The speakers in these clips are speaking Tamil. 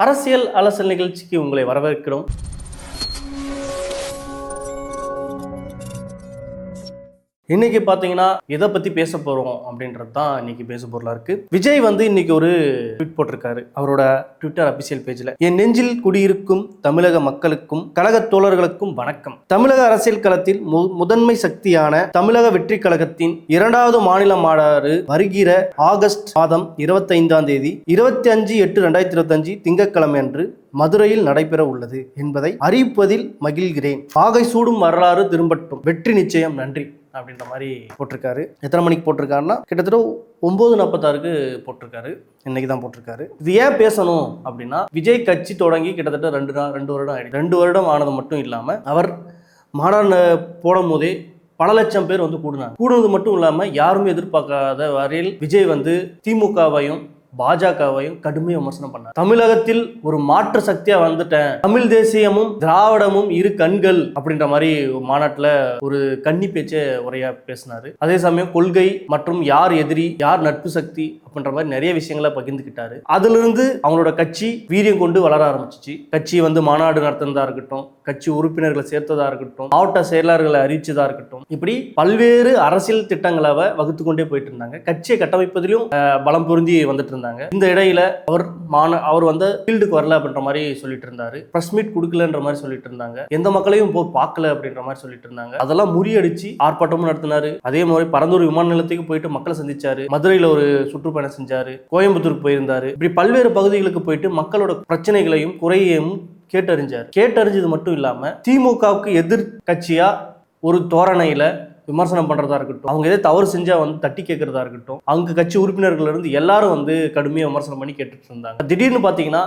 அரசியல் அலசல் நிகழ்ச்சிக்கு உங்களை வரவேற்கிறோம். இன்னைக்கு பாத்தீங்கன்னா எதை பத்தி பேச போறோம் அப்படின்றது தான் இன்னைக்கு பேச பொருளா இருக்கு. விஜய் இன்னைக்கு ஒரு ட்வீட் போட்டிருக்காரு அவரோட ட்விட்டர் அபிஷியல் பேஜ்ல. என் நெஞ்சில் குடியிருக்கும் தமிழக மக்களுக்கும் கழக தோழர்களுக்கும் வணக்கம். தமிழக அரசியல் களத்தில் முதன்மை சக்தியான தமிழக வெற்றி கழகத்தின் 2வது மாநில மாநாடு வருகிற ஆகஸ்ட் மாதம் 25ஆம் தேதி 25/8/2025 திங்கட்கிழமை அன்று மதுரையில் நடைபெற உள்ளது என்பதை அறிவிப்பதில் மகிழ்கிறேன். ஆகை சூடும் வரலாறு திரும்பட்டும், வெற்றி நிச்சயம், நன்றி அப்படின்ற மாதிரி போட்டிருக்காரு. எத்தனை மணிக்கு போட்டிருக்காருன்னா கிட்டத்தட்ட 9:46க்கு போட்டிருக்காரு. இன்னைக்கு தான் போட்டிருக்காரு. இது ஏன் பேசணும் அப்படின்னா, விஜய் கட்சி தொடங்கி கிட்டத்தட்ட 2 வருடம் ஆயிடுச்சு. 2 வருடம் ஆனது மட்டும் இல்லாம அவர் மாநாடு போடும் போதே பல லட்சம் பேர் கூடுனது மட்டும் இல்லாம யாருமே எதிர்பார்க்காத வரையில் விஜய் திமுகவையும் பாஜகவையும் கடுமையாக விமர்சனம் பண்ணார். தமிழகத்தில் ஒரு மாற்று சக்தியா வந்துட்டேன், தமிழ் தேசியமும் திராவிடமும் இரு கண்கள் அப்படின்ற மாதிரி மாநாட்டில் ஒரு கன்னி பேச்ச உரையா பேசினாரு. அதே சமயம் கொள்கை மற்றும் யார் எதிரி யார் நட்பு சக்தி அப்படின்ற மாதிரி நிறைய விஷயங்களை பகிர்ந்துக்கிட்டாரு. அதுல இருந்து அவங்களோட கட்சி வீரியம் கொண்டு வளர ஆரம்பிச்சிச்சு. கட்சி மாநாடு நடத்துனதா இருக்கட்டும், கட்சி உறுப்பினர்களை சேர்த்ததா இருக்கட்டும், மாவட்ட செயலாளர்களை அறிவிச்சதா இருக்கட்டும், இப்படி பல்வேறு அரசியல் திட்டங்களை வகுத்து கொண்டே போயிட்டு இருந்தாங்க. கட்சியை கட்டமைப்பதிலும் பலம் பொருந்தி வந்துட்டு இருந்தாங்க. இந்த இடையில அவர் ஃபீல்டுக்கு வரல அப்படின்ற மாதிரி சொல்லிட்டு இருந்தாரு. பிரஸ் மீட் கொடுக்கலன்ற மாதிரி சொல்லிட்டு இருந்தாங்க. எந்த மக்களையும் பார்க்கல அப்படின்ற மாதிரி சொல்லிட்டு இருந்தாங்க. அதெல்லாம் முறியடிச்சு ஆர்ப்பாட்டமும் நடத்தினாரு. அதே மாதிரி பரந்தூர் விமான நிலையத்துக்கு போயிட்டு மக்களை சந்திச்சாரு. மதுரையில ஒரு சுற்றுப்பயணம் செஞ்சாரு. கோயம்புத்தூருக்கு போயிருந்தாரு. இப்படி பல்வேறு பகுதிகளுக்கு போயிட்டு மக்களோட பிரச்சனைகளையும் குறையையும் கேட்டறிஞ்சது மட்டும் இல்லாம திமுகவுக்கு எதிர் கட்சியா ஒரு தோரணையில விமர்சனம் பண்றதா இருக்கட்டும், அவங்க எதை தவறு செஞ்சா தட்டி கேட்கறதா இருக்கட்டும், அவங்க கட்சி உறுப்பினர்கள் இருந்து எல்லாரும் கடுமையா விமர்சனம் பண்ணி கேட்டுட்டு இருந்தாங்க. திடீர்னு பாத்தீங்கன்னா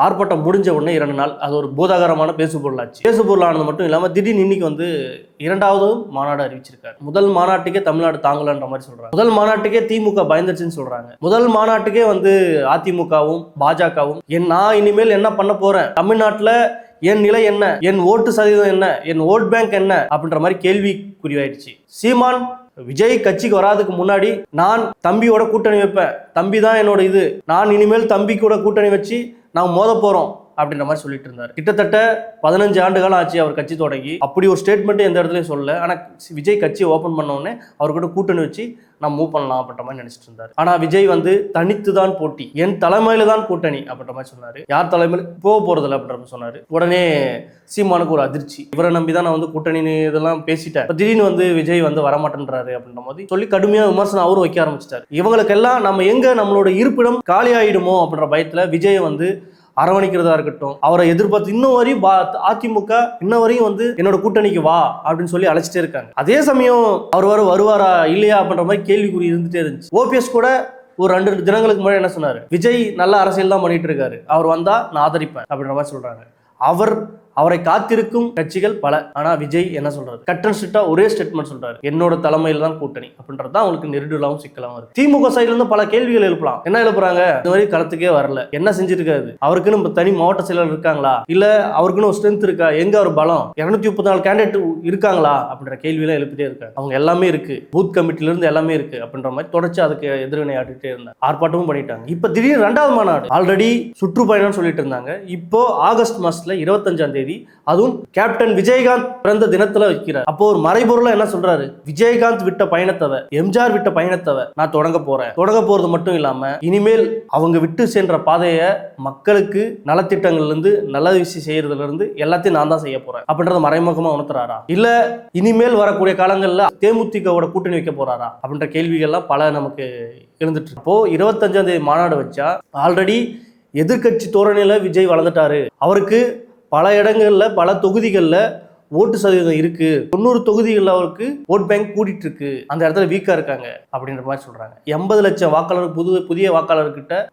ஆர்ப்பாட்டம் முடிஞ்ச உடனே 2 நாள் அது ஒரு பூதாகரமான பேசுபொருளாச்சு. பேசுபொருளானது மட்டும் இல்லாம திடீர்னு இன்னைக்கு 2வது மாநாடு அறிவிச்சிருக்காரு. முதல் மாநாட்டுக்கே தமிழ்நாடு தாங்கலன்ற மாதிரி சொல்றாங்க. முதல் மாநாட்டுக்கே திமுக பயந்துருச்சுன்னு சொல்றாங்க. முதல் மாநாட்டுக்கே அதிமுகவும் பாஜகவும் நான் இனிமேல் என்ன பண்ண போறேன், தமிழ்நாட்டுல என் நிலை என்ன, என் ஓட்டு சதவீதம் என்ன, என் ஓட் பேங்க் என்ன அப்படின்ற மாதிரி கேள்விக்குறியாயிடுச்சு. சீமான் விஜய் கட்சிக்கு வராதுக்கு முன்னாடி நான் தம்பியோட கூட்டணி வைப்பேன், தம்பி தான் என்னோட இது, நான் இனிமேல் தம்பி கூட கூட்டணி வச்சு நான் மோத போறோம் அப்படின்ற மாதிரி சொல்லிட்டு இருந்தார். கிட்டத்தட்ட 15 ஆண்டு காலம் ஆச்சு அவர் கட்சி தொடங்கி. அப்படி ஒரு ஸ்டேட்மெண்ட் எந்த இடத்துலயும் சொல்லல. ஆனா விஜய் கட்சியை ஓபன் பண்ண உடனே அவர் கூட கூட்டணி வச்சு நான் மூவ் பண்ணலாம் அப்படின்ற மாதிரி நினைச்சிட்டு இருந்தார். ஆனா விஜய் தனித்து தான் போட்டி, என் தலைமையில தான் கூட்டணி அப்படின்ற மாதிரி சொன்னாரு. யார் தலைமையில போக போறதில்ல அப்படின்ற மாதிரி சொன்னாரு. உடனே சீமானுக்கு ஒரு அதிர்ச்சி. இவரை நம்பிதான் நான் கூட்டணி இதெல்லாம் பேசிட்டேன், திடீர்னு விஜய் வரமாட்டேன்றாரு அப்படின்ற மாதிரி சொல்லி கடுமையா விமர்சனம் அவரும் வைக்க ஆரம்பிச்சிட்டாரு. இவங்களுக்கெல்லாம் நம்ம எங்க நம்மளோட இருப்பிடம் காலி ஆயிடுமோ அப்படின்ற பயத்துல விஜய் அரவணைக்கிறதா இருக்கட்டும், அவரை எதிர்பார்த்து இன்னும் வரையும் அதிமுக இன்ன வரையும் என்னோட கூட்டணிக்கு வா அப்படின்னு சொல்லி அழைச்சிட்டே இருக்காங்க. அதே சமயம் அவர் வருவாரா இல்லையா அப்படின்ற மாதிரி கேள்விக்குறி இருந்துட்டே இருந்துச்சு. ஓபிஎஸ் கூட ஒரு 2 தினங்களுக்கு முன்னாடி என்ன சொன்னாரு, விஜய் நல்ல அரசியல் தான் பண்ணிட்டு இருக்காரு, அவர் வந்தா நான் ஆதரிப்பேன் அப்படின்ற மாதிரி சொல்றாங்க. அவரை காத்திருக்கும் கட்சிகள் பல. ஆனா விஜய் என்ன சொல்றாரு, கட் அண்ட் ஸ்ட்ரிக்ட்டா ஒரே ஸ்டேட்மெண்ட் சொல்றாரு, என்னோட தலைமையில் தான் கூட்டணி அப்படின்றது தான் அவங்களுக்கு நெருடலாவும் சிக்கலாவும் இருக்கு. திமுக சைடுல இருந்து பல கேள்விகள் எழுப்பலாம். என்ன எழுப்புறாங்க, இந்த மாதிரி களத்துக்கே வரல, என்ன செஞ்சிருக்காரு, அவருக்குன்னு தனி மாவட்ட செயலர் இருக்காங்களா, இல்ல அவருக்குன்னு ஒரு ஸ்ட்ரென்த் இருக்கா, எங்க ஒரு பலம், 234 கேண்டிடேட் இருக்காங்களா அப்படின்ற கேள்வியெல்லாம் எழுப்பிட்டே இருக்காங்க. அவங்க எல்லாமே இருக்கு, பூத் கமிட்டில இருந்து எல்லாமே இருக்கு அப்படின்ற மாதிரி தொடர்ச்சி அதுக்கு எதிர்வினை ஆட்டிட்டே இருந்தாங்க. ஆர்ப்பாட்டமும் பண்ணிட்டாங்க. இப்ப திடீர்னு 2வது மாநாடு ஆல்ரெடி சுற்றுப்பயணம் சொல்லிட்டு இருந்தாங்க. இப்போ ஆகஸ்ட் மாசத்துல 25ஆம் தேதி அதுவும் கேப்டன் விஜயகாந்த் பிறந்த தினத்துல வைக்கிறார். அப்போ ஒரு மறைபொருளா என்ன சொல்றாரு, விஜயகாந்த் விட்ட பயணத்தவ, எம்ஜிஆர் விட்ட பயணத்தவ நான் தொடங்க போறது மட்டும் இல்லாம இனிமேல் அவங்க விட்டு சென்ற பாதையை மக்களுக்கு நலத்திட்டங்கள்ல இருந்து நல்ல விஷயம் செய்யறதுல இருந்து எல்லாத்தையும் நான் தான் செய்ய போறேன் அப்படின்றத மறைமுகமா உணர்த்துறாரா, இல்ல இனிமேல் வரக்கூடிய காலங்கள்ல தேமுதிகவோட கூட்டணி வைக்க போறாரா அப்படின்ற கேள்விகள்லாம் பல நமக்கு எழுந்துட்டு இருக்கு. இப்போ 25ஆம் தேதி மாநாடு வச்சா ஆல்ரெடி எதிர்கட்சி தோரணையில விஜய் வளர்ந்துட்டாரு. அவருக்கு பல இடங்கள்ல பல தொகுதிகளில் ஓட்டு சதவீதம் இருக்கு, 90 தொகுதிகளில் அவருக்கு ஓட் பேங்க் கூட்டிட்டு இருக்கு, அந்த இடத்துல வீக்கா இருக்காங்க அப்படின்ற மாதிரி சொல்றாங்க. 80 லட்சம் வாக்காளர் புதிய வாக்காளர்கிட்ட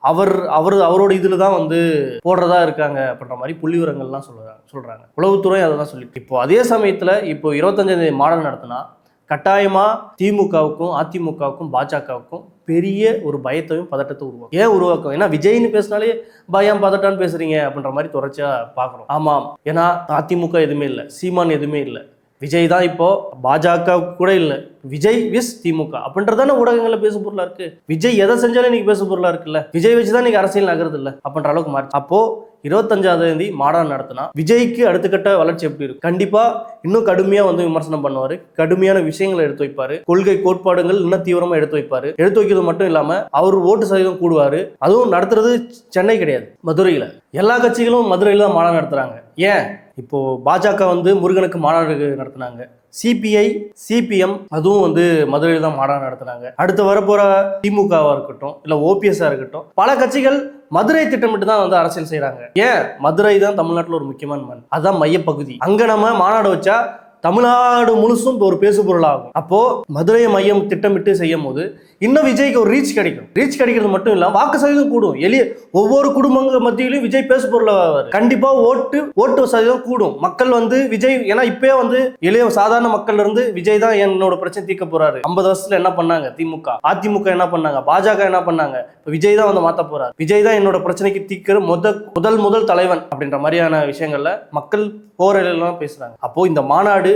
அவரோட இதுல தான் போடுறதா இருக்காங்க அப்படின்ற மாதிரி புள்ளி விவரங்கள்லாம் சொல்றாங்க. உளவுத்துறை அதை தான் சொல்லிட்டு. இப்போ அதே சமயத்துல இப்போ 25ஆம் தேதி மாநாடு நடத்தினா கட்டாயமா திமுகவுக்கும் அதிமுகவுக்கும் பாஜகவுக்கும் பெரிய ஒரு பயத்தையும் பதட்டத்தை உருவாக்கும். ஏன்னா விஜய்னு பேசினாலே பயம் பதட்டான்னு பேசுறீங்க அப்படின்ற மாதிரி தொடர்ச்சியா பாக்குறோம். ஆமாம், ஏன்னா அதிமுக எதுவுமே இல்லை, சீமான் எதுவுமே இல்லை, விஜய் தான் இப்போ பாஜக கூட இல்லை, விஜய் விஸ் திமுக அப்படின்றதான ஊடகங்கள்ல பேசு பொருளா இருக்கு. விஜய் எதை செஞ்சாலும் இன்னைக்கு பேசு பொருளா இருக்குல்ல, விஜய் வச்சுதான் இன்னைக்கு அரசியல் நகருது இல்ல அப்படின்ற அளவுக்கு மாறி. அப்போ 25ஆம் தேதி மாநாடு நடத்தினா விஜய்க்கு அடுத்த கட்ட வளர்ச்சி எப்படி இருக்கும்? கண்டிப்பா இன்னும் கடுமையா வந்து விமர்சனம் பண்ணுவாரு, கடுமையான விஷயங்களை எடுத்து வைப்பாரு, கொள்கை கோட்பாடுகள் இன்னும் தீவிரமா எடுத்து வைப்பாரு. எடுத்து வைக்கிறது மட்டும் இல்லாம அவர் ஓட்டு சதவீதம் கூடுவாரு. அதுவும் நடத்துறது சென்னை கிடையாது, மதுரையில. எல்லா கட்சிகளும் மதுரையில தான் மாநாடு நடத்துறாங்க. ஏன் இப்போ பாஜக வந்து முருகனுக்கு மாநாடு நடத்தினாங்க, சிபிஐ சிபிஎம் அதுவும் வந்து மதுரையில் தான் மாநாடு நடத்தினாங்க. அடுத்து வரப்போற திமுகவா இருக்கட்டும் இல்ல ஓபிஎஸ்ஆ இருக்கட்டும், பல கட்சிகள் மதுரை திட்டமிட்டு தான் வந்து அரசியல் செய்யறாங்க. ஏன்? மதுரை தான் தமிழ்நாட்டில் ஒரு முக்கியமான மண், அதான் மையப்பகுதி. அங்க நம்ம மாநாடு வச்சா தமிழ்நாடு முழுசும் ஒரு பேசு பொருளாகும். அப்போ மதுரையை மையம் திட்டமிட்டு செய்யும் போது இன்னும் விஜய்க்கு ஒரு ரீச் கிடைக்கும். ரீச் கிடைக்கிறது மட்டும் இல்ல, வாக்கு சதவீதம் கூடும். ஒவ்வொரு குடும்பங்கள் மத்தியிலும் விஜய் பேசு பொருளாவார். கண்டிப்பா ஓட்டு சதவீதம் கூடும். மக்கள் வந்து விஜய், ஏன்னா இப்பயே வந்து எளிய சாதாரண மக்கள் இருந்து விஜய் தான் என்னோட பிரச்சனை தீர்க்க போறாரு. 50 வருஷத்துல என்ன பண்ணாங்க திமுக, அதிமுக என்ன பண்ணாங்க, பாஜக என்ன பண்ணாங்க, விஜய் தான் வந்து மாத்த போறாரு. விஜய் தான் என்னோட பிரச்சனைக்கு தீர்க்கிற முதல் தலைவன் அப்படின்ற மாதிரியான விஷயங்கள்ல மக்கள் போரெல்லாம் பேசுறாங்க. அப்போ இந்த மாநாடு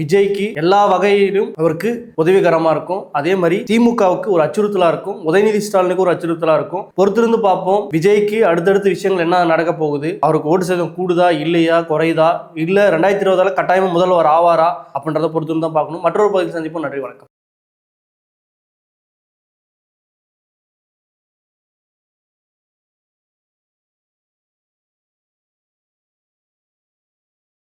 விஜய்க்கு எல்லா வகையிலும் அவருக்கு உதவிகரமா இருக்கும். அதே மாதிரி திமுகவுக்கு ஒரு அச்சுறுத்தலா இருக்கும், உதயநிதி ஸ்டாலினுக்கு ஒரு அச்சுறுத்தலா இருக்கும். பொறுத்திருந்து பார்ப்போம் விஜய்க்கு அடுத்தடுத்த விஷயங்கள் என்ன நடக்க போகுது, அவருக்கு ஓட்டு சதவீதம் கூடுதா இல்லையா, குறையுதா, இல்ல 2020 கட்டாயமா முதல்வர் ஆவாரா அப்படின்றத பொறுத்திருந்து தான் பார்க்கணும். மற்றொரு பகுதியில் சந்திப்போம். நன்றி, வணக்கம்.